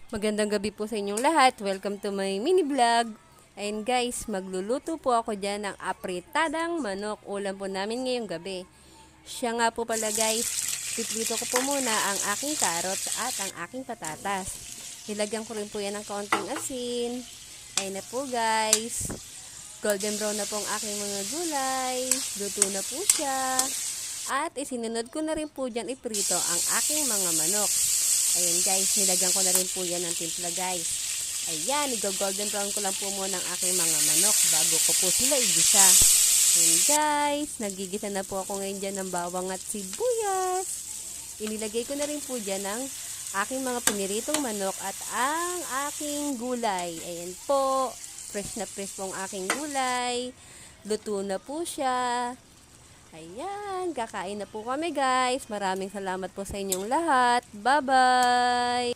Magandang gabi po sa inyong lahat. Welcome to my mini vlog. Ayun guys, magluluto po ako dyan ng apritadang manok. Ulam po namin ngayong gabi. Siya nga po pala guys, piprito ko po muna ang aking carrots at ang aking patatas. Nilagyan ko rin po yan ng kaunting asin. Ayun na po guys. Golden brown na po ang aking mga gulay. Luto na po siya. At isinunod ko na rin po dyan iprito ang aking mga manok. Ayan guys, nilagyan ko na rin po yan ng timpla guys. Ayan, i-golden brown ko lang po muna ang aking mga manok bago ko po sila igisa. Ayan guys, nagigisa na po ako ngayon dyan ng bawang at sibuyas. Inilagay ko na rin po dyan ang aking mga piniritong manok at ang aking gulay. Ayan po, fresh na fresh po ang aking gulay. Luto na po siya. Ayan, kakain na po kami guys. Maraming salamat po sa inyong lahat. Bye-bye!